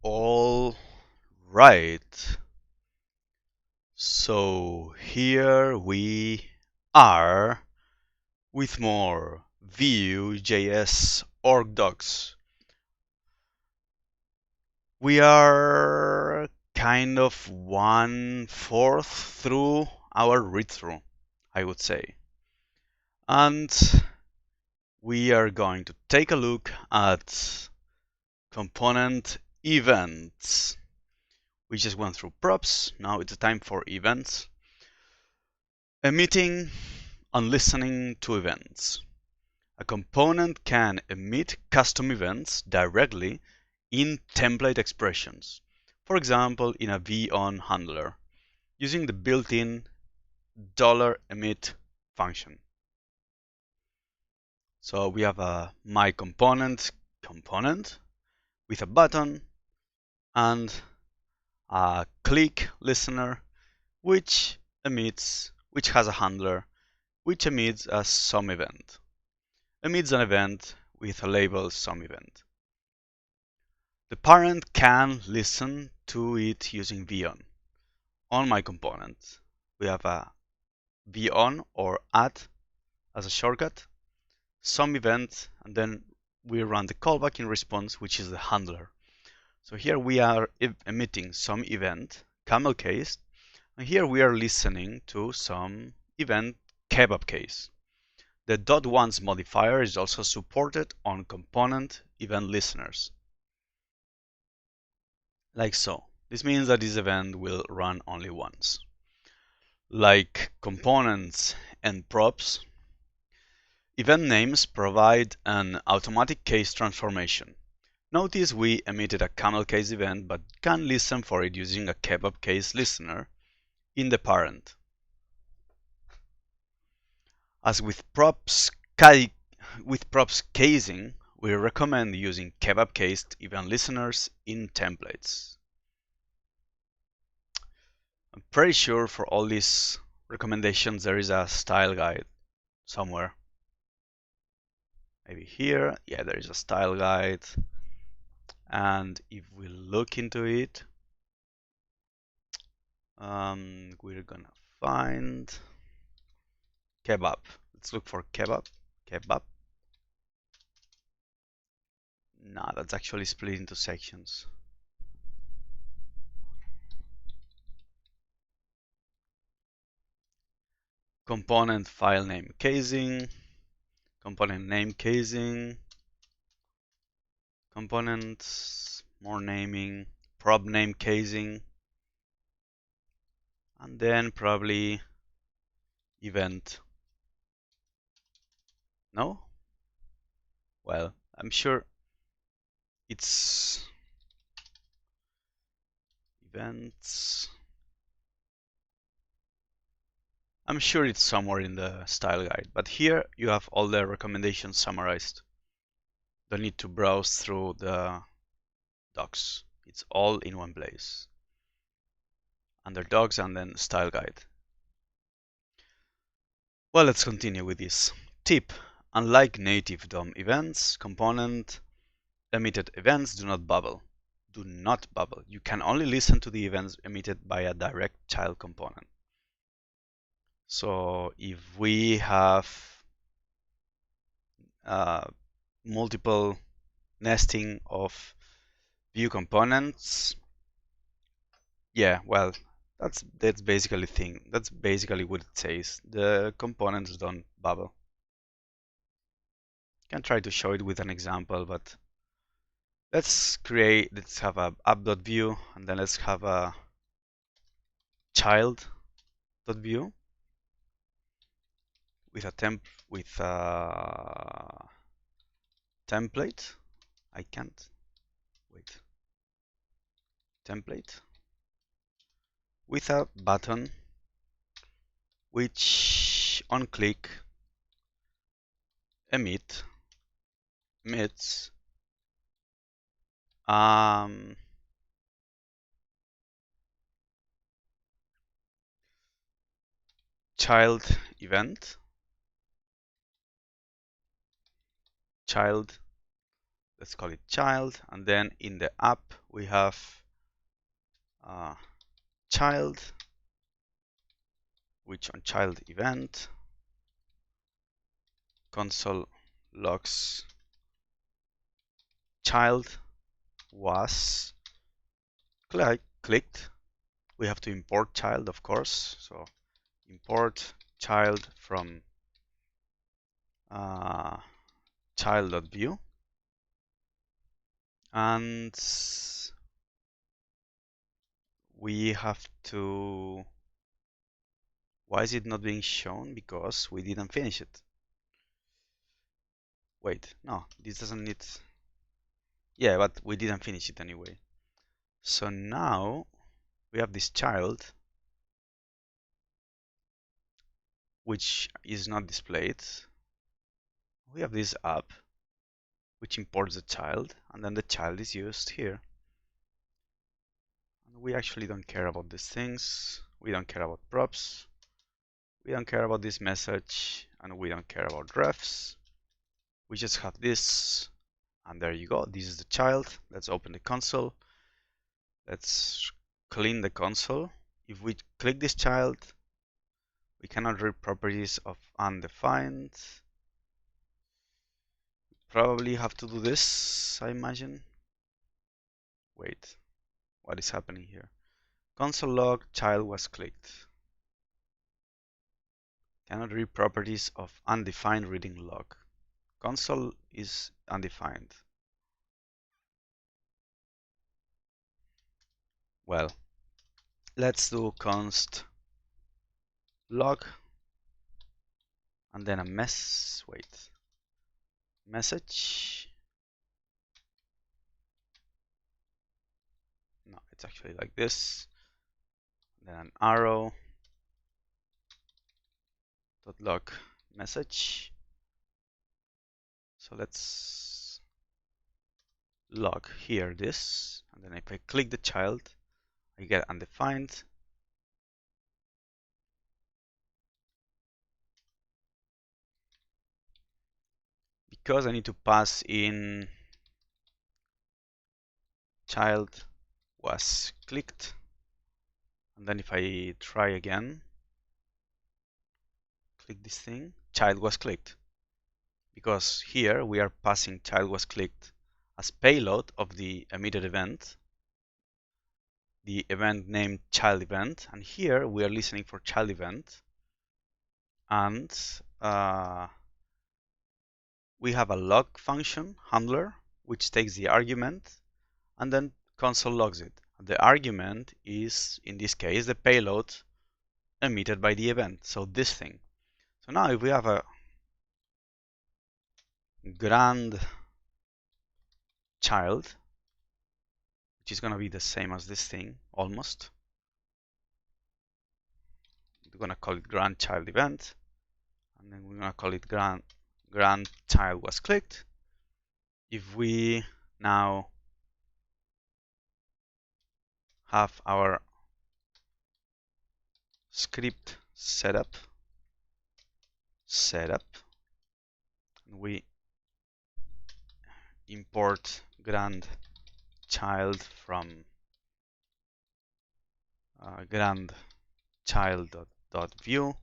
All right. So here we are with more Vue.js org docs. We are kind of 1/4 through our read-through, I would say. And we are going to take a look at component events. We just went through props, now it's time for events. Emitting and listening to events. A component can emit custom events directly in template expressions, for example in a VON handler, using the built-in $emit function. So we have a my component with a button and a click listener which has a handler which emits a some event. Emits an event with a label some event. The parent can listen to it using VON. On my component, we have a VON or add as a shortcut, some event, and then we run the callback in response, which is the handler. So here we are emitting some event, camel case, and here we are listening to some event, kebab case. The .once modifier is also supported on component event listeners. Like so. This means that this event will run only once. Like components and props, event names provide an automatic case transformation. Notice we emitted a camel case event but can listen for it using a kebab case listener in the parent. As with props casing, we recommend using kebab cased event listeners in templates. I'm pretty sure for all these recommendations there is a style guide somewhere. Maybe here, yeah, there is a style guide. And if we look into it, we're gonna find kebab. Let's look for kebab. Kebab. Nah, that's actually split into sections. Component file name casing, component name casing, components, more naming, prop name casing, and then probably event. No? Well, I'm sure it's events. I'm sure it's somewhere in the style guide, but here you have all the recommendations summarized. Don't need to browse through the docs. It's all in one place. Under docs and then style guide. Well, let's continue with this. Tip: unlike native DOM events, component emitted events do not bubble. Do not bubble. You can only listen to the events emitted by a direct child component. So if we have multiple nesting of Vue components, yeah, well, that's basically that's basically what it says. The components don't bubble. Can try to show it with an example, but let's have a app.view and then let's have a child.view with a template. I can't wait. Template with a button which on click emits child event, child let's call it child, and then in the app we have child, which on child event console logs child was clicked. We have to import child, of course, so import child from child.view, and we have to, why is it not being shown? Because we didn't finish it. Wait, no, this doesn't need, yeah, but we didn't finish it anyway. So now we have this child which is not displayed. We have this app which imports the child, and then the child is used here. And we actually don't care about these things. We don't care about props. We don't care about this message, and we don't care about refs. We just have this, and there you go. This is the child. Let's open the console. Let's clean the console. If we click this child, we cannot read properties of undefined. Probably have to do this, I imagine. Wait, what is happening here? Console log child was clicked. Cannot read properties of undefined reading log. Console is undefined. Well, let's do const log and then a message. No, it's actually like this. Then an arrow dot log message. So let's log here this, and then if I click the child, I get undefined. Because I need to pass in child was clicked, and then if I try again, click this thing, child was clicked. Because here we are passing child was clicked as payload of the emitted event, the event named child event, and here we are listening for child event, and we have a log function handler which takes the argument and then console logs it. The argument is, in this case, the payload emitted by the event, so this thing. So now if we have a grand child, which is going to be the same as this thing, almost. We're going to call it grand child event, and then we're going to call it grand child was clicked. If we now have our script setup, and we import grand child from grand child.view,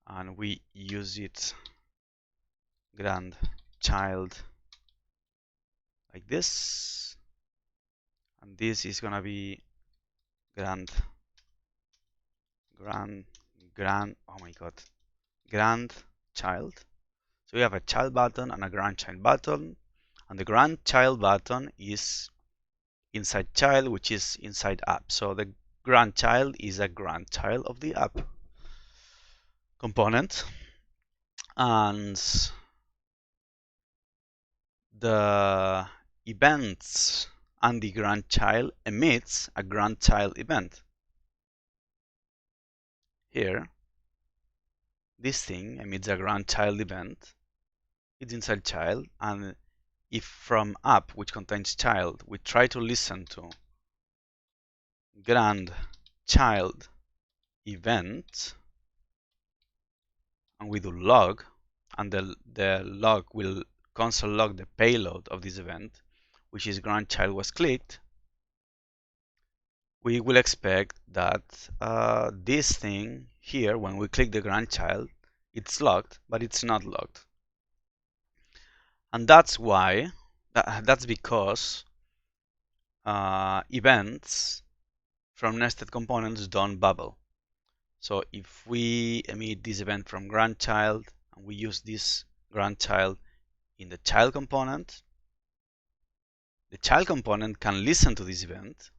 and we use it grand child like this, and this is gonna be grand oh my god, grand child. So we have a child button and a grandchild button, and the grandchild button is inside child, which is inside app. So the grandchild is a grandchild of the app component, and the events and the grandchild emits a grandchild event. Here, this thing emits a grandchild event. It's inside child, and if from app, which contains child, we try to listen to grandchild event, and we do log, and the log will console log the payload of this event, which is grandchild was clicked, we will expect that this thing here, when we click the grandchild, it's logged, but it's not logged. And that's why, that's because events from nested components don't bubble. So if we emit this event from grandchild and we use this grandchild in the child component, the child component can listen to this event,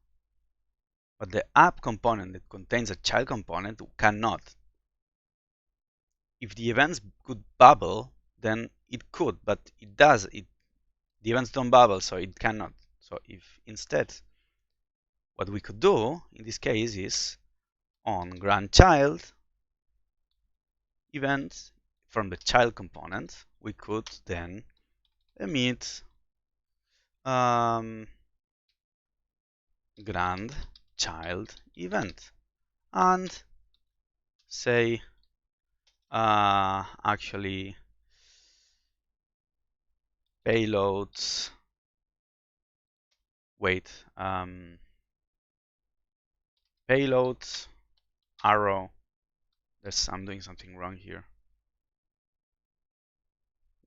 but the app component that contains a child component cannot. If the events could bubble, then it could, but it does. The events don't bubble, so it cannot. So if instead, what we could do in this case is on grandchild event from the child component, we could then emit grandchild event and say actually payloads, wait, payloads arrow. I'm doing something wrong here.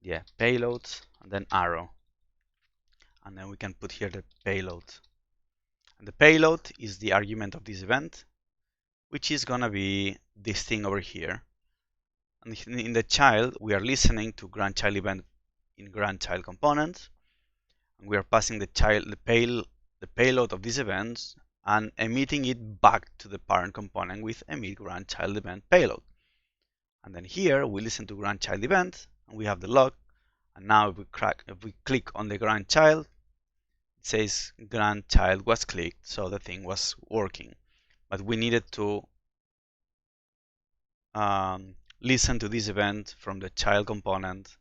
Yeah, payloads and then arrow, and then we can put here the payload, and the payload is the argument of this event, which is gonna be this thing over here. And in the child, we are listening to grandchild event in grandchild component, and we are passing the payload of this event and emitting it back to the parent component with emit grandchild event payload. And then here we listen to grandchild event and we have the log. And now if we click on the grandchild, it says grandchild was clicked, so the thing was working. But we needed to listen to this event from the child component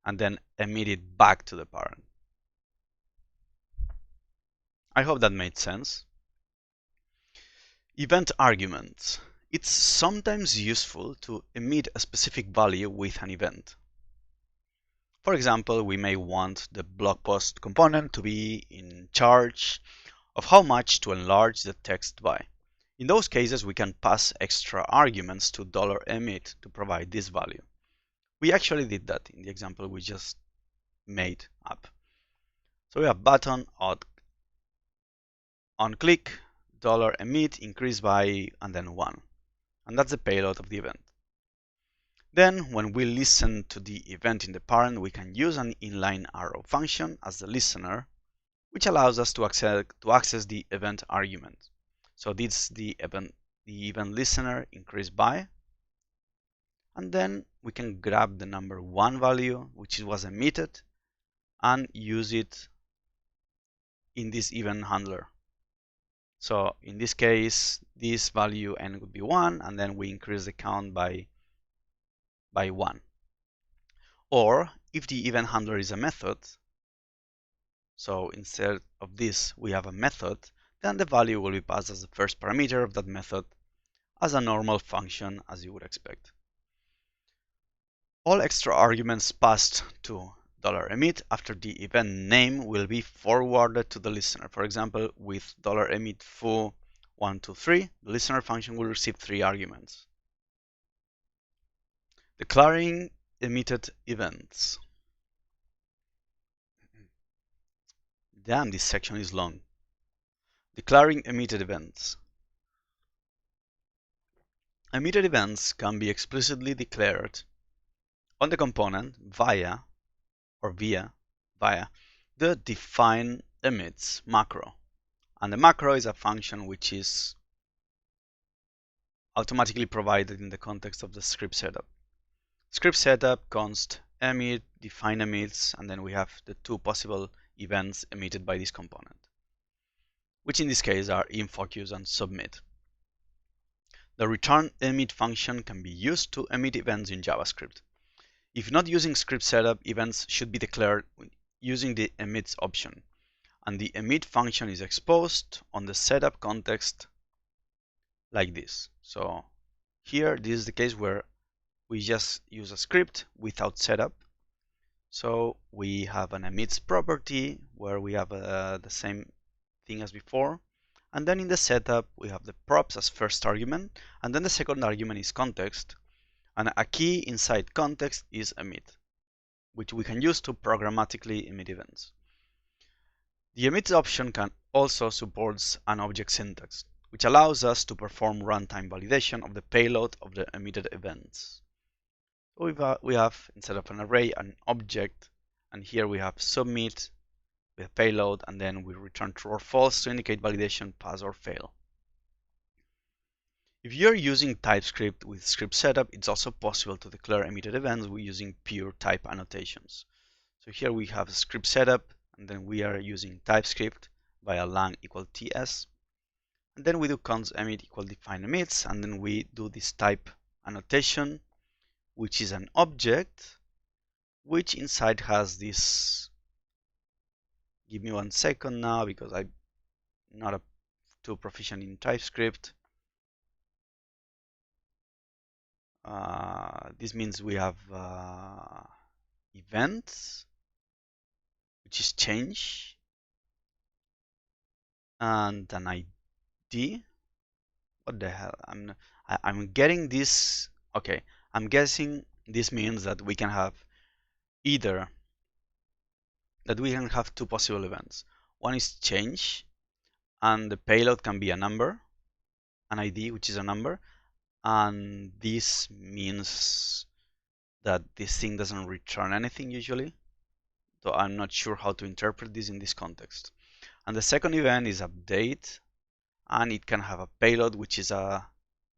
and then emit it back to the parent. I hope that made sense. Event arguments. It's sometimes useful to emit a specific value with an event. For example, we may want the blog post component to be in charge of how much to enlarge the text by. In those cases, we can pass extra arguments to $emit to provide this value. We actually did that in the example we just made up. So we have button on click $emit increase by and then 1. And that's the payload of the event. Then when we listen to the event in the parent, we can use an inline arrow function as the listener, which allows us to access the event argument. So this is the event listener increase by, and then we can grab the number 1 value, which was emitted, and use it in this event handler. So in this case, this value n would be 1, and then we increase the count by 1. Or if the event handler is a method, so instead of this we have a method, then the value will be passed as the first parameter of that method as a normal function, as you would expect. All extra arguments passed to $emit after the event name will be forwarded to the listener. For example, with $emit foo123, the listener function will receive 3 arguments. Declaring emitted events. Damn, this section is long. Declaring emitted events. Emitted events can be explicitly declared on the component via the define emits macro. And the macro is a function which is automatically provided in the context of the script setup. Script setup const emit, define emits, and then we have the 2 possible events emitted by this component, which in this case are infocus and submit. The return emit function can be used to emit events in JavaScript. If not using script setup, events should be declared using the emits option, and the emit function is exposed on the setup context like this. So here, this is the case where we just use a script without setup, So we have an emits property where we have the same thing as before. And then in the setup, we have the props as first argument. And then the second argument is context. And a key inside context is emit, which we can use to programmatically emit events. The emit option can also supports an object syntax, which allows us to perform runtime validation of the payload of the emitted events. So we have, instead of an array, an object, and here we have submit with payload, and then we return true or false to indicate validation pass or fail. If you're using TypeScript with script setup, it's also possible to declare emitted events using pure type annotations. So here we have a script setup, and then we are using TypeScript via lang equal ts, and then we do const emit equal define emits, and then we do this type annotation, which is an object, which inside has this. Give me 1 second now because I'm not too proficient in TypeScript. This means we have events, which is change, and an ID. What the hell? I'm getting this. Okay, I'm guessing this means that we can have either that we can have two possible events. One is change, and the payload can be a number, an ID, which is a number, and this means that this thing doesn't return anything usually. So I'm not sure how to interpret this in this context. And the second event is update, and it can have a payload which is a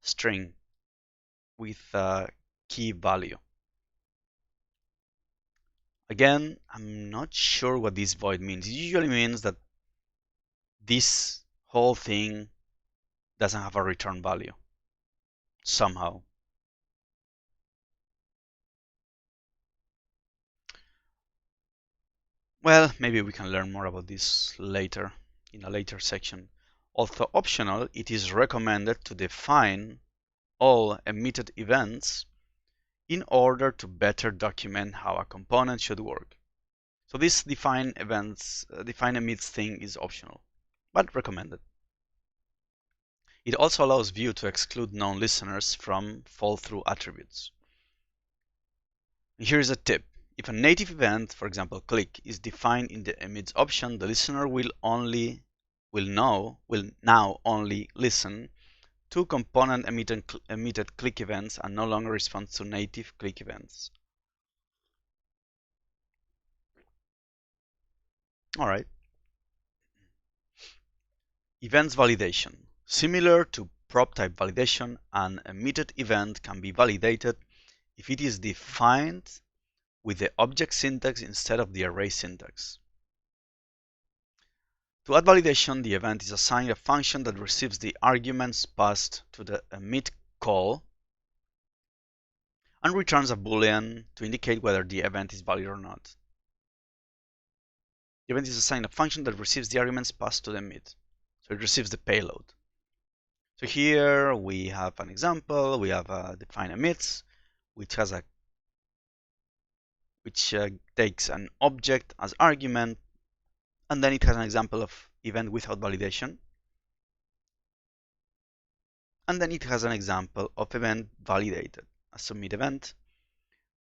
string with a key value. Again, I'm not sure what this void means. It usually means that this whole thing doesn't have a return value somehow. Well, maybe we can learn more about this later, in a later section. Although optional, it is recommended to define all emitted events in order to better document how a component should work. So this define emits thing is optional, but recommended. It also allows Vue to exclude known listeners from fall-through attributes. Here's a tip. If a native event, for example click, is defined in the emits option, the listener will now only listen to component emitted click events and no longer respond to native click events. All right. Events validation. Similar to prop type validation, an emitted event can be validated if it is defined with the object syntax instead of the array syntax. To add validation, the event is assigned a function that receives the arguments passed to the emit call and returns a boolean to indicate whether the event is valid or not. The event is assigned a function that receives the arguments passed to the emit. So it receives the payload. So here we have an example. We have a define emits, which takes an object as argument, and then it has an example of event without validation. And then it has an example of event validated, a submit event,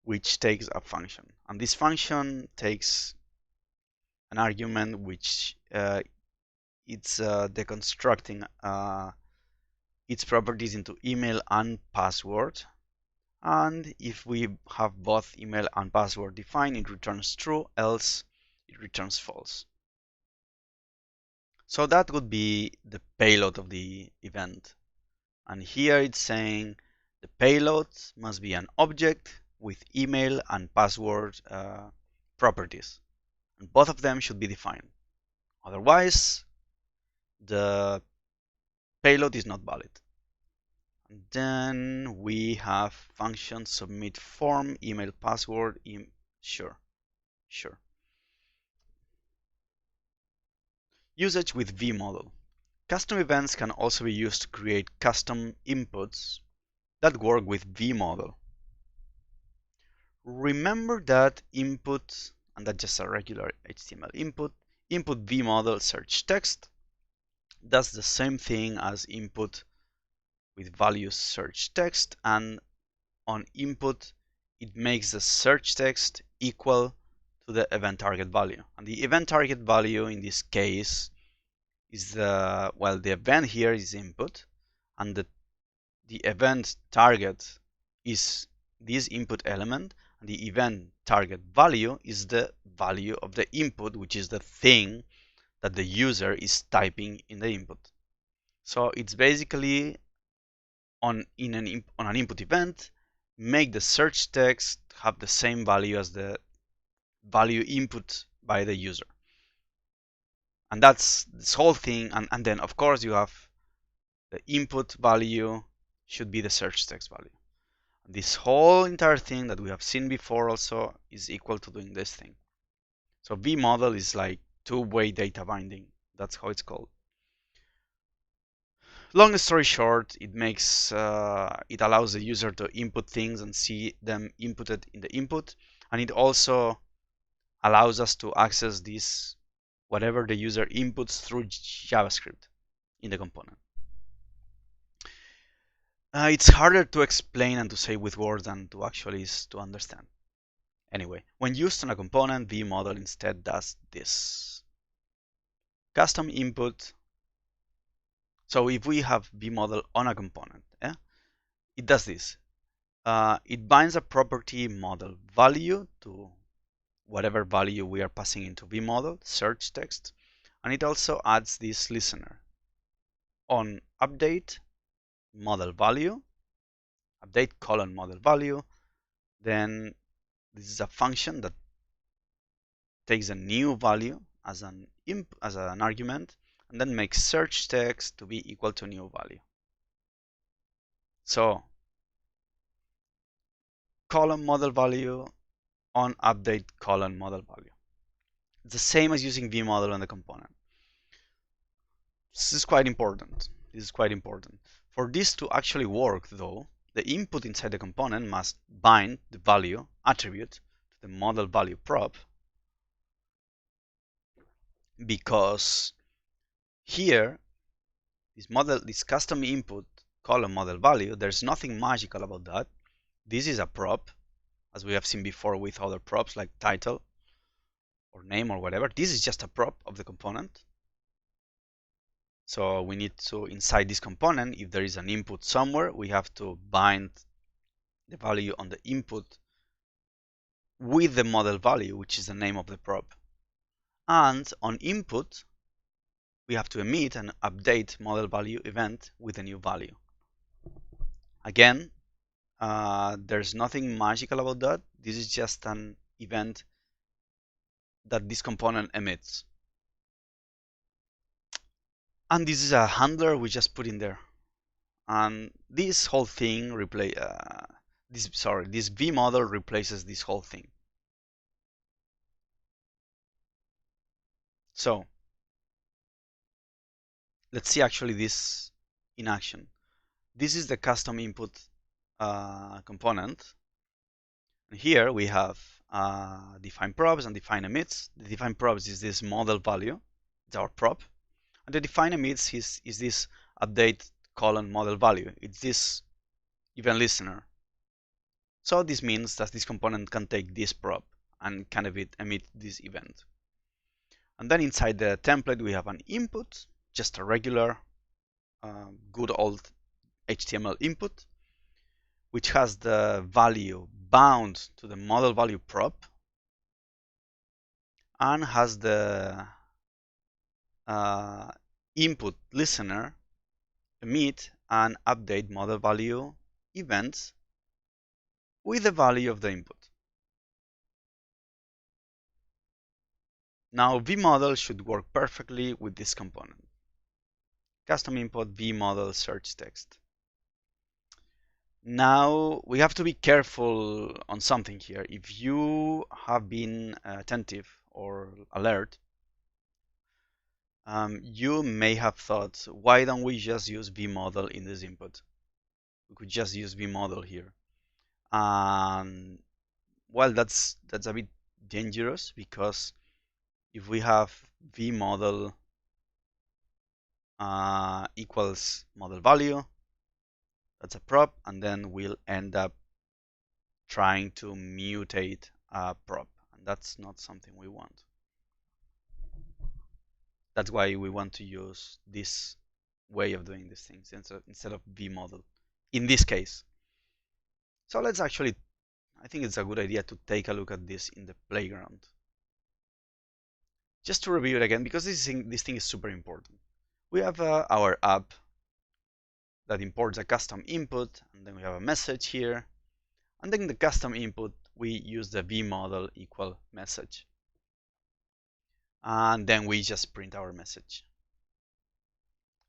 which takes a function. And this function takes an argument which it's deconstructing its properties into email and password. And if we have both email and password defined, it returns true, else it returns false. So that would be the payload of the event. And here it's saying the payload must be an object with email and password properties. And both of them should be defined. Otherwise, the payload is not valid. And then we have function submit form, email, password, sure. Usage with vModel. Custom events can also be used to create custom inputs that work with vModel. Remember that input, and that's just a regular HTML input, input vModel search text. That's the same thing as input with value search text, and on input it makes the search text equal to the event target value. And the event target value in this case is the event here is input, and the event target is this input element, and the event target value is the value of the input, which is the thing that the user is typing in the input. So it's basically on an input event, make the search text have the same value as the value input by the user. And that's this whole thing. And then of course you have the input value should be the search text value. This whole entire thing that we have seen before also is equal to doing this thing. So vModel is like two-way data binding. That's how it's called. Long story short, it allows the user to input things and see them inputted in the input, and it also allows us to access this whatever the user inputs through JavaScript in the component. It's harder to explain and to say with words than to actually to understand. Anyway, when used on a component, vModel instead does this. Custom input. So if we have vModel on a component, it does this. It binds a property model value to whatever value we are passing into vModel, search text, and it also adds this listener. On update model value, update colon model value, then this is a function that takes a new value as an argument, and then makes search text to be equal to new value. So column model value on update column model value. It's the same as using vModel on the component. This is quite important. For this to actually work though, the input inside the component must bind the value attribute to the model value prop, because here this custom input column model value, there's nothing magical about that. This is a prop, as we have seen before with other props like title or name or whatever. This is just a prop of the component. So we need to, inside this component, if there is an input somewhere, we have to bind the value on the input with the model value, which is the name of the prop. And on input, we have to emit an update model value event with a new value. Again, there's nothing magical about that. This is just an event that this component emits. And this is a handler we just put in there. And this whole thing this vModel replaces this whole thing. So let's see actually this in action. This is the custom input component. And here we have define props and define emits. The define props is this model value, it's our prop. And the define emits is this update colon model value. It's this event listener. So this means that this component can take this prop and can emit this event. And then inside the template we have an input, just a regular good old HTML input, which has the value bound to the model value prop and has the input listener emit and update model value events with the value of the input. Now vModel should work perfectly with this component. Custom input vModel search text. Now we have to be careful on something here. If you have been attentive or alert, you may have thought, why don't we just use vModel in this input? We could just use vModel here. well, that's a bit dangerous, because if we have v model equals model value, that's a prop, and then we'll end up trying to mutate a prop, and that's not something we want. That's why we want to use this way of doing these things instead of v model in this case. So let's actually, I think it's a good idea to take a look at this in the playground. Just to review it again, because this thing is super important. We have our app that imports a custom input, and then we have a message here, and then the custom input we use the v model equal message, and then we just print our message.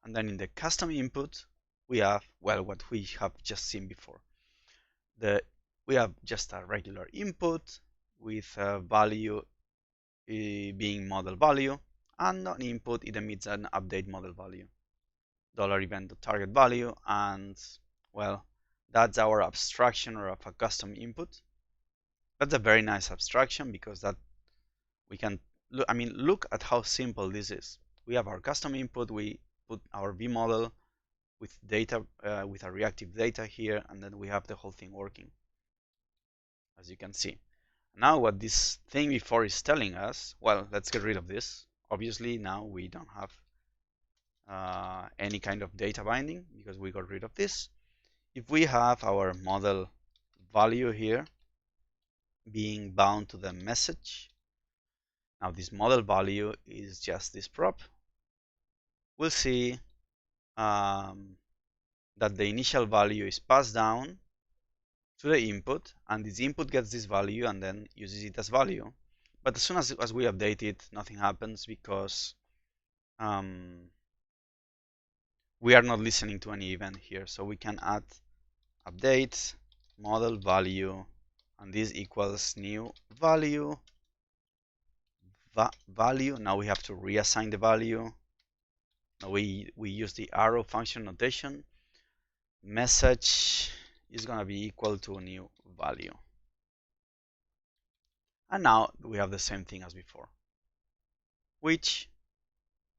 And then in the custom input we have, well, what we have just seen before. We have just a regular input with a value being model value, and on input it emits an update model value, $event.target value, and well, that's our abstraction of a custom input. That's a very nice abstraction, because that we can look, I mean, look at how simple this is. We have our custom input, we put our v model with data, with a reactive data here, and then we have the whole thing working, as you can see. Now what this thing before is telling us, well, let's get rid of this. Obviously now we don't have any kind of data binding, because we got rid of this. If we have our model value here being bound to the message, now this model value is just this prop, we'll see that the initial value is passed down to the input, and this input gets this value and then uses it as value. But as soon as we update it, nothing happens, because we are not listening to any event here. So we can add update model value, and this equals new value value. Now we have to reassign the value. Now we use the arrow function notation. Message is going to be equal to new value. And now we have the same thing as before, which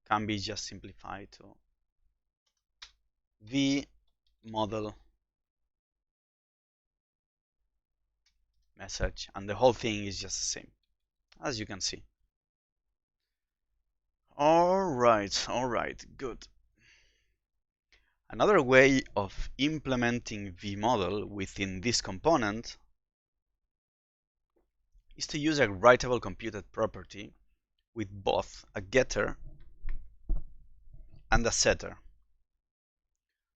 can be just simplified to v model message, and the whole thing is just the same, as you can see. All right, good. Another way of implementing vModel within this component is to use a writable computed property with both a getter and a setter.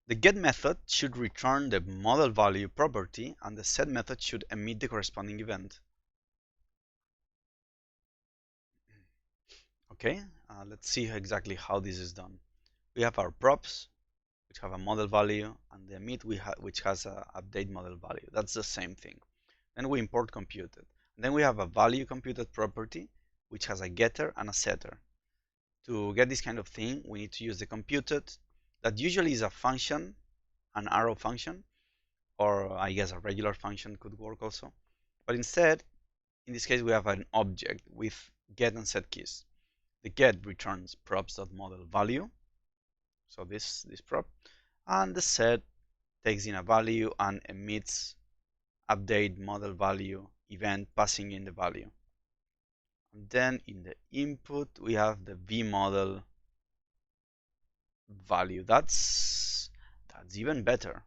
The get method should return the model value property, and the set method should emit the corresponding event. Okay, let's see exactly how this is done. We have our props, which have a model value, and the emit which has a update model value. That's the same thing. Then we import computed. And then we have a value computed property, which has a getter and a setter. To get this kind of thing, we need to use the computed. That usually is a function, an arrow function, or I guess a regular function could work also. But instead, in this case, we have an object with get and set keys. The get returns props.model value, so this prop, and the set takes in a value and emits update model value event passing in the value. And then in the input we have the vModel value. That's even better.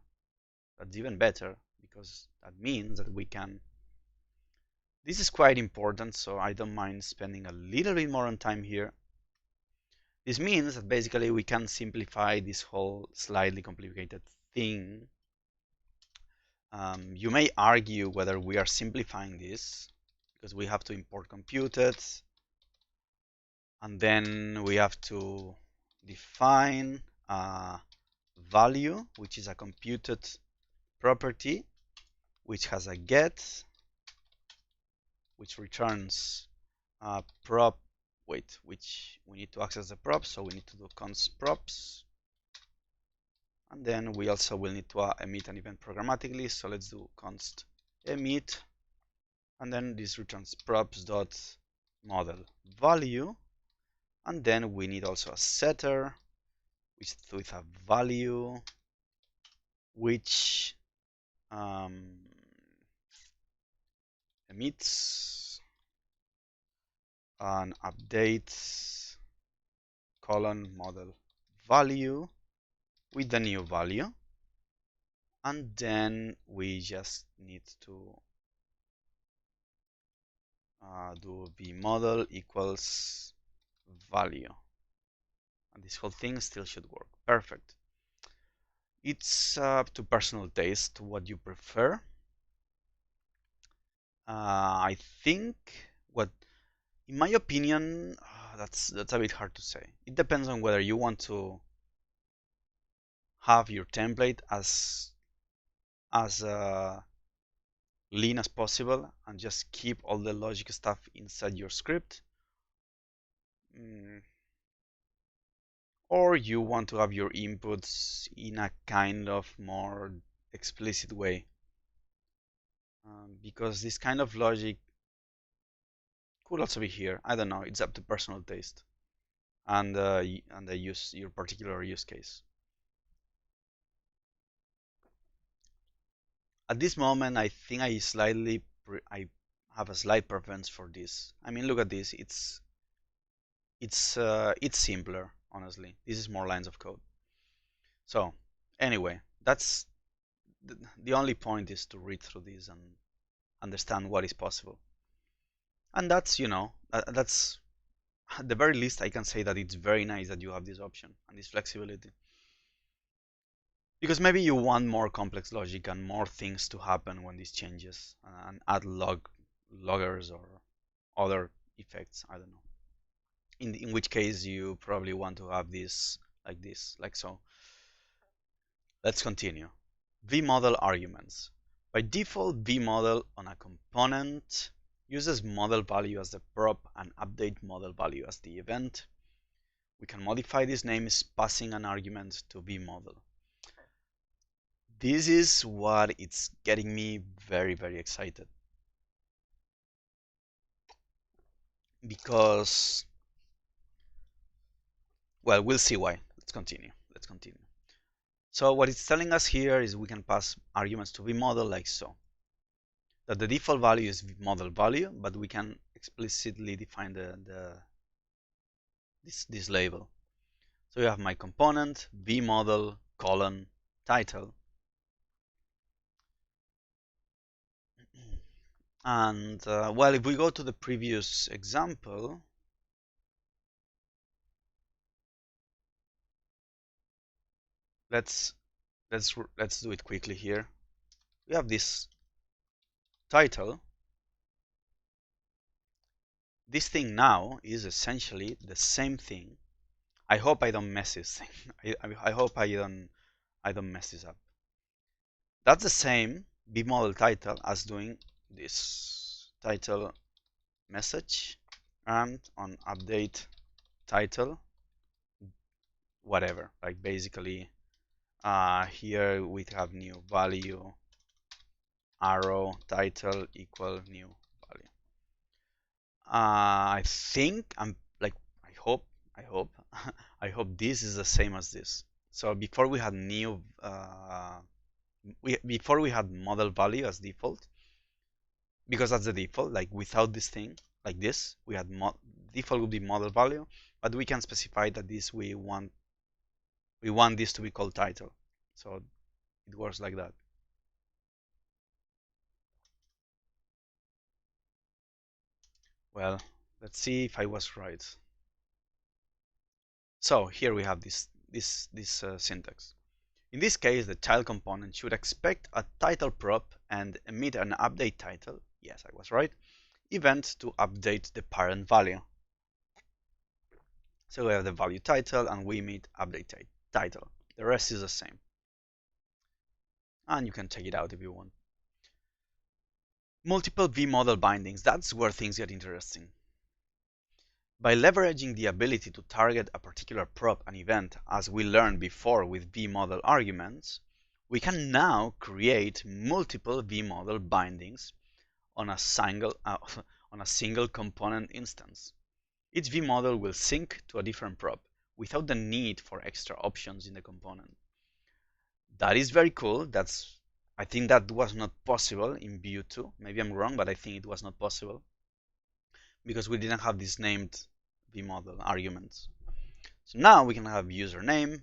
That's even better, because that means that we can, this is quite important, so I don't mind spending a little bit more on time here. This means that basically we can simplify this whole slightly complicated thing. You may argue whether we are simplifying this, because we have to import computed, and then we have to define a value, which is a computed property, which has a get, which returns a prop, which we need to access the props, so we need to do const props. And then we also will need to emit an event programmatically, so let's do const emit, and then this returns props.model value, and then we need also a setter with a value which emits and updates model value with the new value, and then we just need to do vModel equals value, and this whole thing still should work. Perfect. It's up to personal taste what you prefer. I think in my opinion, that's a bit hard to say. It depends on whether you want to have your template as lean as possible and just keep all the logic stuff inside your script, or you want to have your inputs in a kind of more explicit way, because this kind of logic could also be here. I don't know. It's up to personal taste and your particular use case. At this moment, I think I have a slight preference for this. I mean, look at this. It's simpler, honestly. This is more lines of code. So anyway, that's the only point is to read through this and understand what is possible. And that's, that's at the very least I can say that it's very nice that you have this option and this flexibility. Because maybe you want more complex logic and more things to happen when this changes, and add loggers or other effects, I don't know. In which case you probably want to have this, like so. Let's continue. vModel arguments. By default, vModel on a component uses model value as the prop and update model value as the event. We can modify these names passing an argument to vModel. This is what it's getting me very, very excited. Because, well, we'll see why. Let's continue. So what it's telling us here is we can pass arguments to vModel like so. That the default value is model value, but we can explicitly define this label. So you have my component, vModel, title. And well, if we go to the previous example, let's do it quickly here. We have this title. This thing now is essentially the same thing. I hope I don't mess this thing. I hope I don't mess this up. That's the same vModel title as doing this title message, and on update title whatever, like basically here we have new value arrow title equal new value. I think I hope I hope this is the same as this. So before we had before we had model value as default, because that's the default, like without this thing like this, we had default would be model value, but we can specify that this we want this to be called title. So it works like that. Well, let's see if I was right. So here we have this syntax. In this case, the child component should expect a title prop and emit an update title. Yes, I was right. Event to update the parent value. So we have the value title and we emit update title. The rest is the same. And you can take it out if you want. Multiple vModel bindings. That's where things get interesting. By leveraging the ability to target a particular prop and event, as we learned before with vModel arguments, we can now create multiple vModel bindings on a single component instance. Each vModel will sync to a different prop without the need for extra options in the component. That is very cool. I think that was not possible in Vue 2. Maybe I'm wrong, but I think it was not possible because we didn't have these named vModel arguments. So now we can have username,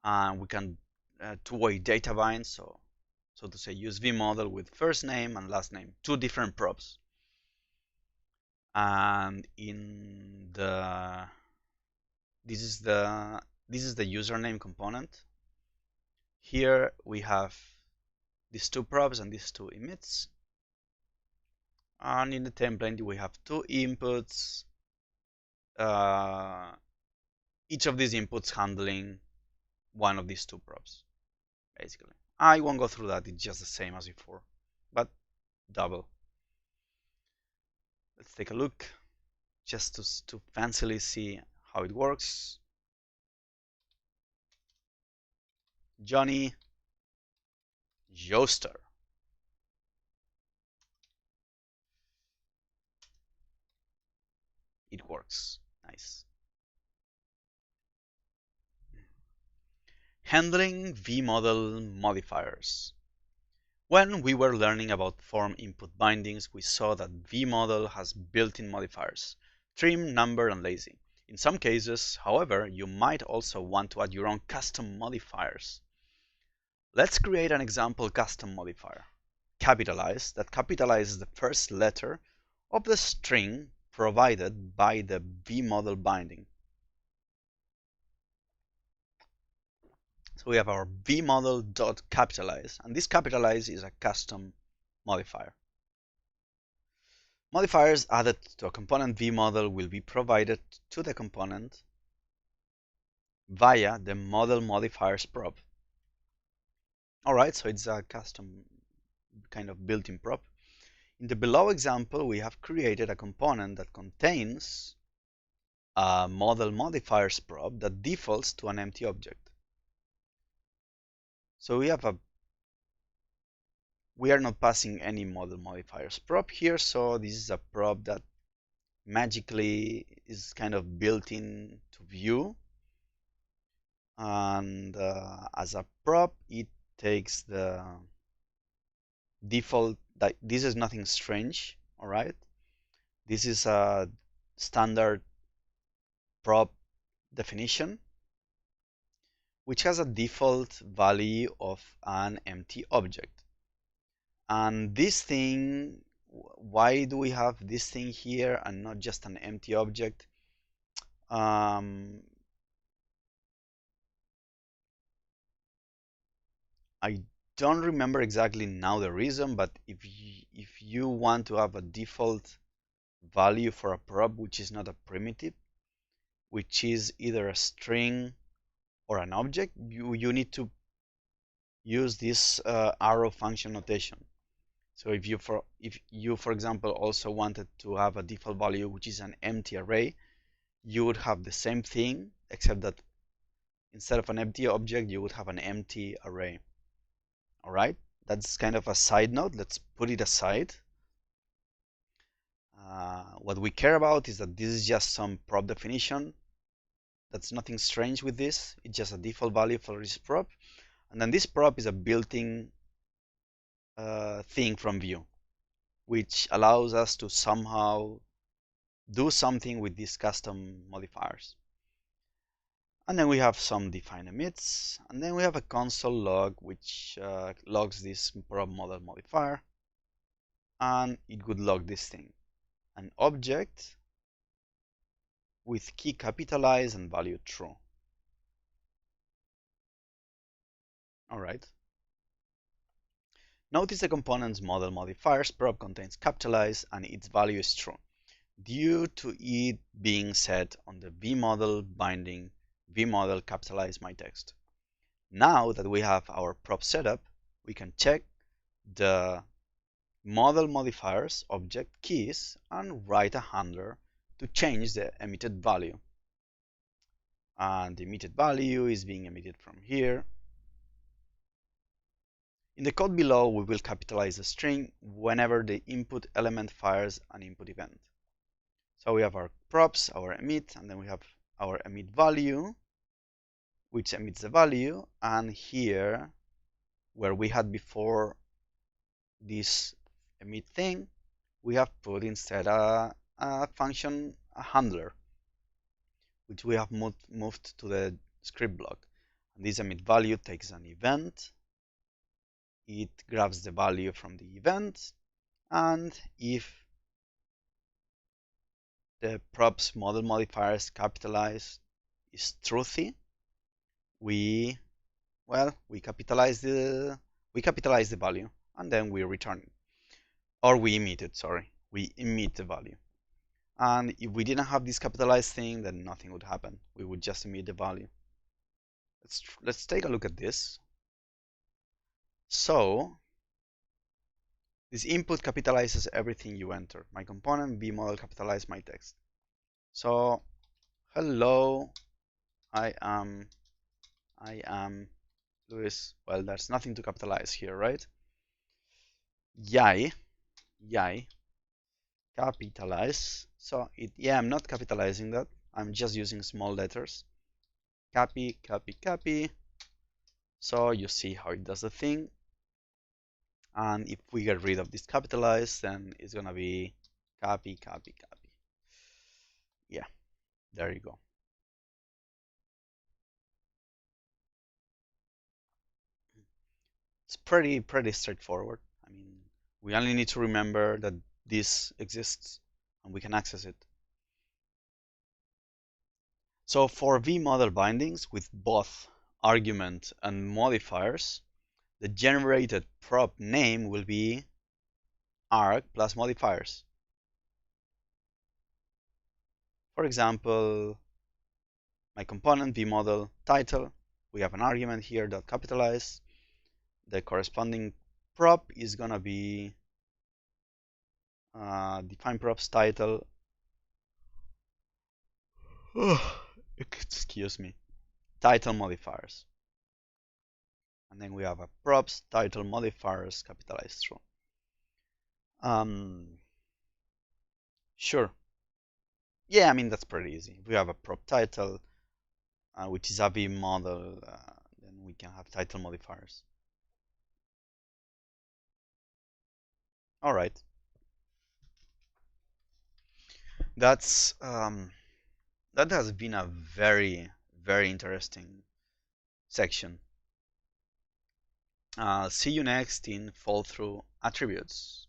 and we can two-way data bind. So to say, use vModel with first name and last name, two different props. And in the this is the username component. Here we have these two props and these two emits. And in the template we have two inputs. Each of these inputs handling one of these two props, basically. I won't go through that, it's just the same as before, but double. Let's take a look just to fancily see how it works. Johnny Joester. It works. Nice. Handling vModel modifiers. When we were learning about form input bindings, we saw that vModel has built-in modifiers: trim, number, and lazy. In some cases, however, you might also want to add your own custom modifiers. Let's create an example custom modifier, capitalize, that capitalizes the first letter of the string provided by the vModel binding. So we have our vModel.capitalize, and this capitalize is a custom modifier. Modifiers added to a component vModel will be provided to the component via the model modifiers prop. Alright, so it's a custom kind of built-in prop. In the below example, we have created a component that contains a model modifiers prop that defaults to an empty object. So we are not passing any model modifiers prop here, so this is a prop that magically is kind of built in to Vue, and as a prop it takes the default. That this is nothing strange. All right, this is a standard prop definition which has a default value of an empty object. And this thing, why do we have this thing here and not just an empty object? I don't remember exactly now the reason, but if you want to have a default value for a prop which is not a primitive, which is either a string or an object, you need to use this arrow function notation. So if you for example also wanted to have a default value which is an empty array, you would have the same thing, except that instead of an empty object you would have an empty array. All right, that's kind of a side note. Let's put it aside. What we care about is that this is just some prop definition. That's nothing strange with this. It's just a default value for this prop. And then this prop is a built-in thing from Vue, which allows us to somehow do something with these custom modifiers. And then we have some define emits, and then we have a console log which logs this prop model modifier, and it would log this thing: an object with key capitalized and value true. All right. Notice the component's model modifiers prop contains capitalized and its value is true, due to it being set on the vModel binding vModel capitalize my text. Now that we have our prop setup, we can check the model modifiers object keys and write a handler to change the emitted value. And the emitted value is being emitted from here. In the code below, we will capitalize the string whenever the input element fires an input event. So we have our props, our emit, and then we have our emit value, which emits the value, and here, where we had before this emit thing, we have put instead a function, a handler, which we have moved to the script block. And this emit value takes an event, it grabs the value from the event, and if the props model modifiers capitalized is truthy, we capitalize the value, and then we return it, or we emit it. Sorry, we emit the value. And if we didn't have this capitalized thing, then nothing would happen. We would just emit the value. Let's take a look at this. So this input capitalizes everything you enter. My component vModel capitalized my text. So hello, I am Luis. Well, there's nothing to capitalize here, right? Yay, capitalize. So I'm not capitalizing that. I'm just using small letters. Copy. So you see how it does the thing. And if we get rid of this capitalized, then it's gonna be copy. Yeah, there you go. It's pretty straightforward. I mean, we only need to remember that this exists and we can access it. So for vModel bindings with both argument and modifiers, the generated prop name will be arg plus modifiers. For example, my component vModel title, we have an argument here dot capitalized. The corresponding prop is gonna be define props title. Excuse me. Title modifiers. And then we have a props title modifiers capitalized true. Sure. Yeah, I mean, that's pretty easy. If we have a prop title, which is a vModel, then we can have title modifiers. All right. That's that has been a very interesting section. See you next in fall through attributes.